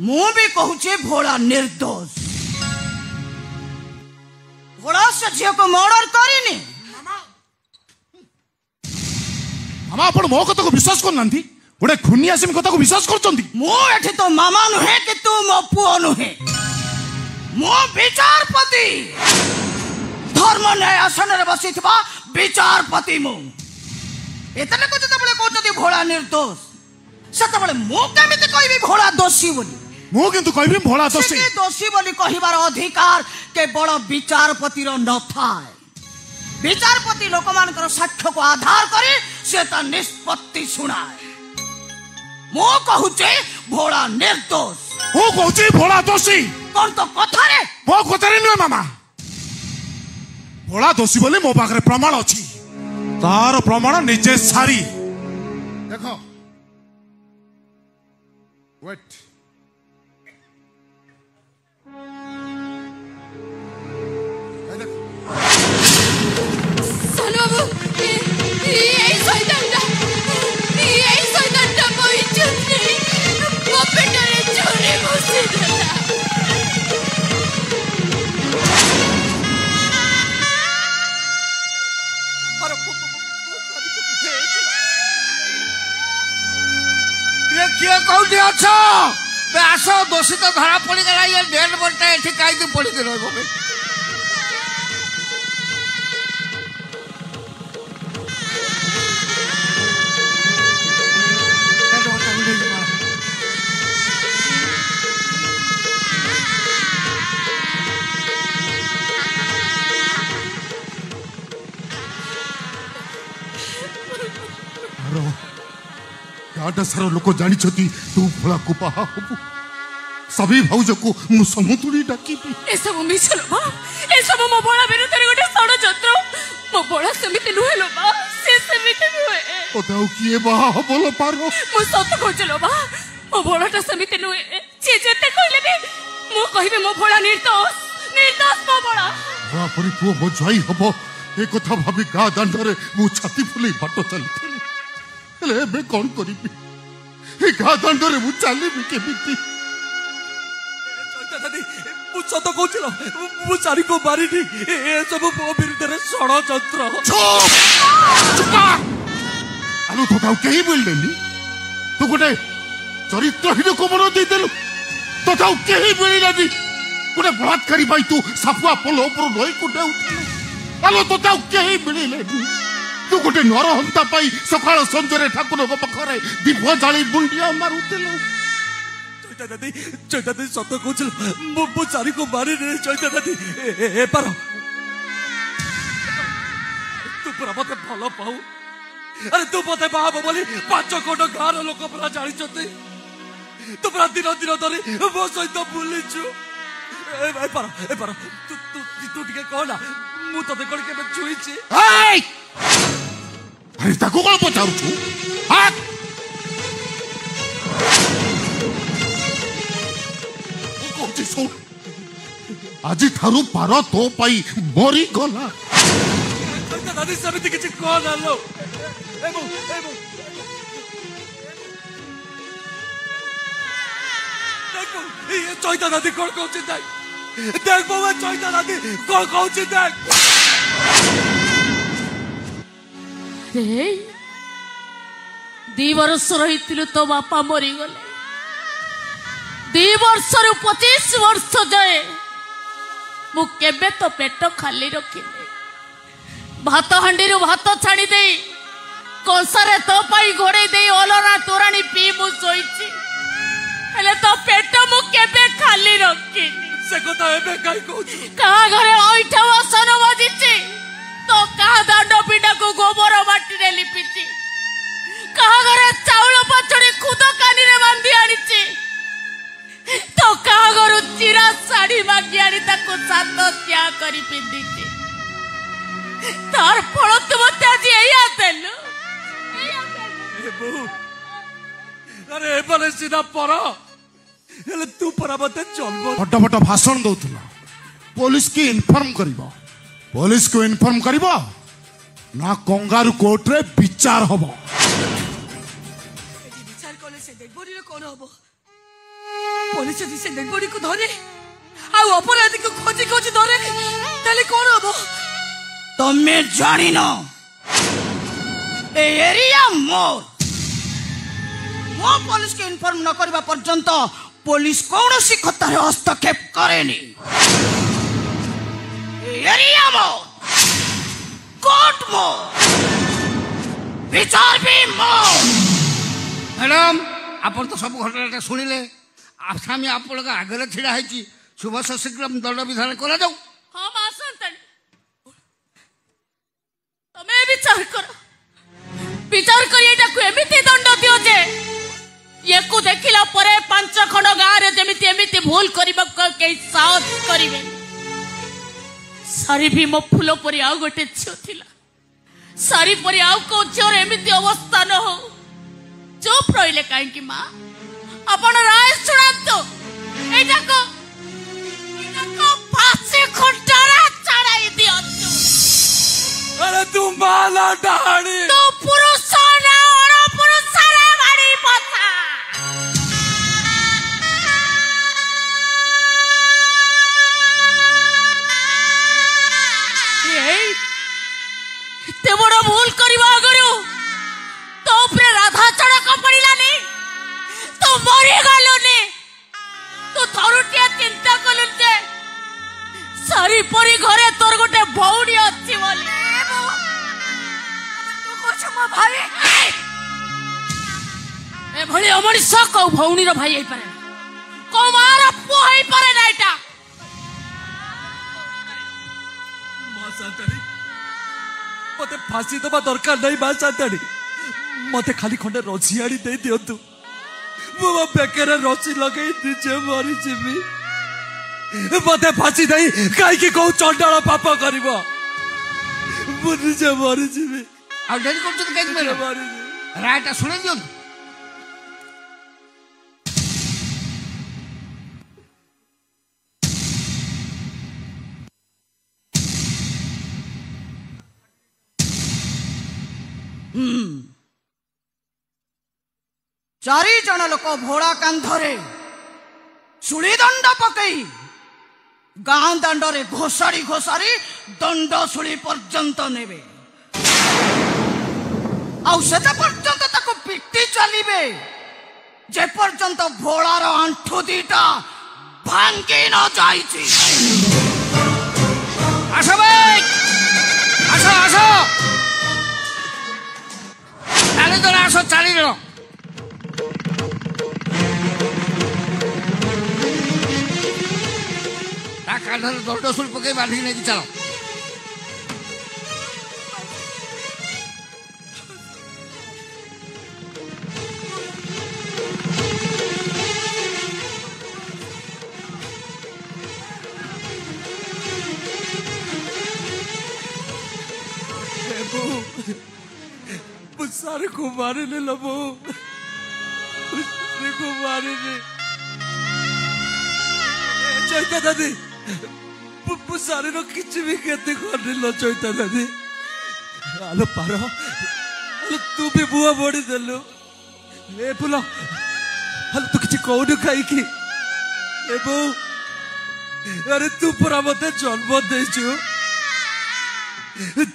मु भी कहूचे भोला निर्दोष। भोला से झील को मर्डर करिनी। मामा आपण मो कथा को विश्वास करना गोटे खुनी आसमी कथा को विश्वास कर तो मामा नुहे कि तू मो पुओ नुहे मो विचारपति धर्म न्याय आसन रे बसी थिबा विचारपति मु एतने को जते बळे कहते भोला निर्दोष सते बळे मु केमिति कहबी भोला दोषी बोली मु किंतु कहबी भोला दोषी दोषी बोली कहिबार अधिकार केवल विचारपति रो न थाए। विचारपति लोक मानकर साक्ष्य को आधार करी से ता निष्पत्ति सुनाए। मो कहूचे भोला निर्दोष। मो कहूचे भोला दोषी कौन तो कथा रे मो कथा रे न मामा भोला दोषी बोले मो पाखरे प्रमाण अछि तार प्रमाण निजे सारी देखो वेट कौटी अच्छा आस दोषी तो धरा पड़गला ये डेढ़ बटा ये कहीं पड़ी रही सारा लोक जानी तू भोला को बाहा हबु सभी भाउज को मु समुतुड़ी डाकिबी ए सब मिछ लो बा ए सब मो भोला विरुद्ध रे गोटे षडयंत्र मो भोला समिति नुहे लो बा से समिति नुहे ओ दाऊ किए बाहा हबलो पारो मो सत कहछ लो बा मो भोलाटा समिति नुहे जे जेते कहले बे मो कहिबे मो भोला निर्दोष निर्दोष मो भोला बा परी को मो जाई हबो ए कथा भाबी गा दांडरे मु छाती फुली बाटो चलथि ले बे कोन करिबी ए गा दांडरे मु चालिबी केमिति दादी मु सत कहछलो मु चारी को मारी नी ए सब मो विरुद्ध रे षडयंत्र चुप आलू तो ताऊ केही बोललेनी तू गोटे चरित्रहीन को मन दे देलु तो ताऊ केही बोलिलानी गोटे बलात्कारी भाई तू सापुआ पोल ऊपर नई कुटे उठिलु आलू तो ताऊ केही बोलिलेनी तू गोटे नरहंता पाई सकाळ संजरे ठाकुर पाखरे दीप जाली बुंडिया मारुतिलु चैता दादी सत कहछलो मु चारी को मारी रे चैता दादी ए पार तू पूरा मते भलो पाऊ अरे तू मते बाबा बोली 5 कोट गार लोक पूरा जानि छते तू पूरा दिन दिन धरी मो सहित बुलिछु ए पार तू टिके कहला मु तते कोन केबे छुईछि अरे ताको कोन पचारुछु हां आज थारू पार तो पाई मरी गला दादी समिति किछि कोन आलो देखो ये चैता दादी कोन कहछि देख बाबा चैता दादी कोन कहछि देख रे 2 वर्ष रहितिलु तो बापा मरी गले 2 वर्ष रु 25 वर्ष जाए मु केबे तो पेट खाली रखिले भात हांडी रु भात छाड़ी दे कंसारे तो पाई घोड़े दे ओलरा तोराणी पी मु सोईची हेले तो पेट मु केबे खाली रखिनी से कथा एबे काई कहू का घरे ओइठा वसन बजिची तो का दांड पिडा को गोबर माटी रे लिपिची का घरे चाउल पचड़ी खुद कानी रे बांधी आनिची तो का घरु चिरा साड़ी मागी आनी ताको सात क्या करी पिंदीची तार फल तुम त्याजी एया देलु अरे एबले सीधा पर हेले तू परा मते चलबो फटा फटा भाषण दउथला पुलिस की इन्फॉर्म करिवो पुलिस को इन्फॉर्म करिवो ना कंगारू कोर्ट रे विचार हबो विचार कोले से देखबो रे कोन हबो पुलिस यदि से डेडबॉडी को धरे आउ अपराधी को खोजी खोजी धरे ताले कौन हबो तुम्हें जानी न एरिया मोर मो पुलिस के इन्फॉर्म न करबा पर्यंत पुलिस कौनसी कथारे हस्तक्षेप करेनी एरिया मोर कोर्ट मोर विचार भी मोर। मैडम आपण तो सब घटना शुणिले आसामी आपण आगे छिड़ा है शुभ शीघ्र दंड विधान करा जाऊ। हाँ मां संतनी तमे विचार कर एटा को एमिति दंड दियो जे ये को देखिला परे 5 खंड गाँ रे जेमिति एमिति भूल करबा के साहस करिवे। सारी भी मो फूल परी आउ गोटे छियो थिला सारी परी आउ को झियोर एमिति अवस्था न हो चुप रहिले काहे कि मां आपण राय सुनातो एटा को फांसी खुंटारा चढ़ाई दियो। अरे तू माला डाणी तो पुरुष ना और पुरुष रे बड़ी पता ते बड़ भूल करबा गरो तो ऊपर राधा चढ़क पड़िलानी तो मरी गलुनी तो थरुटिया चिंता कलु जे सारी परी घरे तोर गोटे भौणी अछि बोली तू कुछ मो भाई ए भली अमनिष को भौणी रो भाई आइ पारे को मार पो आइ पारे ना एटा मां संतनी मते फांसी दबा दरकार नहीं मां संतनी मते खाली खंडे रसियाड़ी दे दियंतु मो बेकेरे रसी लगे निजे मरी जीवी मते फांसी दई काई की को चंडाल पाप करबो मु निजे मरी जीवी आ डेरी करछ के मेरे रायटा सुने दियो। चारि जन लोक भोड़ा कांधरे सुली दंड पकई गाँ दांडरे घोषाड़ी घोषाड़ी दंड सुली पर्यंत नेबे आउ सेते पर्यंत ताको पिटी चलिबे जे पर्यंत भोड़ार आंठू दीटा भांगी न जाइछि। आसो भाई आसो आसो चाली जन आसो 40 जन कांधर दंड सुल पकई बांधी नहीं चलो सारे को मारे ले लबो को मारे ले चैता दादी सारे रो किछ भी कहते करने लो चैता दादी आलो पारो आलो तू भी बुआ बड़ी देलो ए पुला आलो तू किछ कोडु खाई की ए बो अरे तू पूरा मते जन्म देछु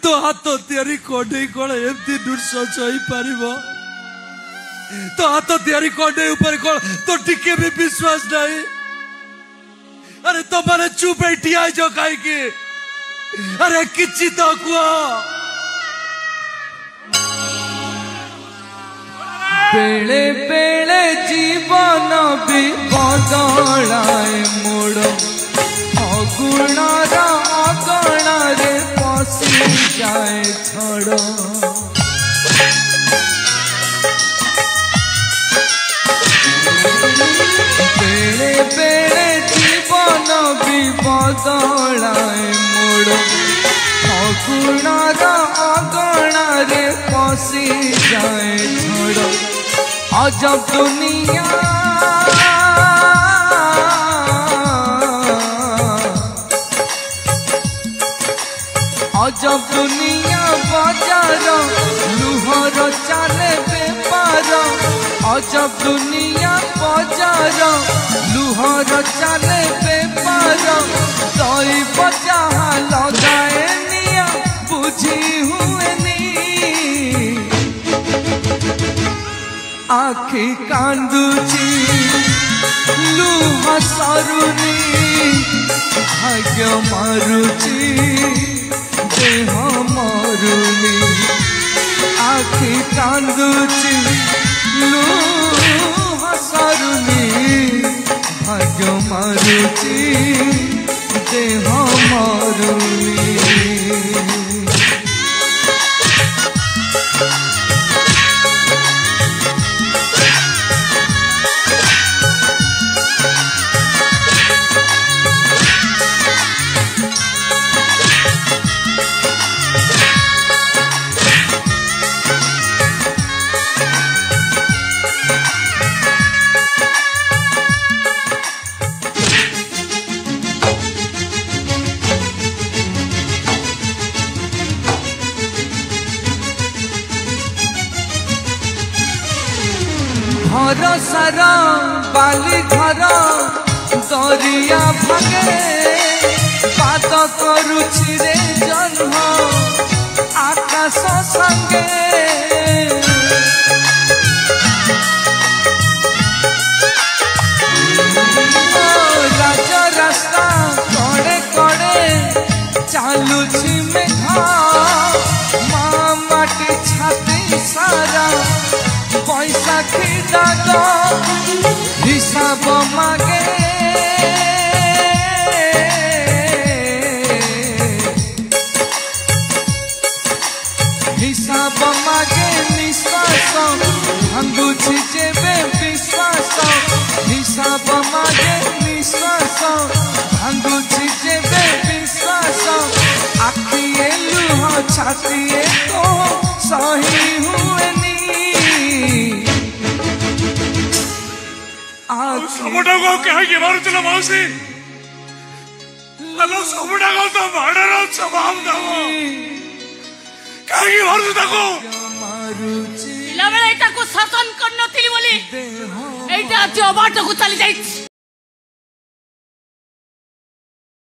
तो हाथ तैयारी कड़े कौन एमती दुर्सच पारिबो तो हाथ तैयारी कड़े ऊपर कौन तो टिके भी विश्वास नहीं। अरे तो माने चुप ठिया जो कहीं की अरे किछि तो कुआ बेले बेले जीवन भी बदलाए मोड़ अगुणार अगणारे पसी जाए छड़ बेले बेले जीवन भी बदलाए मोड़ अगुणार अगणारे पसी जाए छड़ अजब दुनिया अजब दुनिया बाजार लुहर चाले बेपार अजब दुनिया बजार लुहर चले बेपार दई बजा लगाए निया बुझी हुए नी आखि कांदुची लुह सरुनी भाग्य मारुची देह मरुनी आखि कांदुची लुह सरुनी भाग्य मारुची देह मरुनी घर सारा बाली घर दरिया भागे पाद करुछि रे जन्म आकाश संगे राज रास्ता कड़े कड़े चालुछि मेघ माँ माटी छाती सारा बैसाखी दाग हिसाब मागे हिसाब मागे निश्वास भांगुछि जेबे विश्वास हिसाब मागे निश्वास भांगुछि जेबे विश्वास आखिए लुह छातिए तो सही हुएनी सबटा को कहीं मारुला मौसी सबटा को तो मर्डर जवाब दब कहीं मारुଛୁ ତାକୁ ପିଲାବେଳେ ଏଇଟାକୁ ଶାସନ କରିନଥିଲି ବୋଲି ଏଇଟା ଆଜି ଅବାଟକୁ ଚାଲି ଯାଇଛି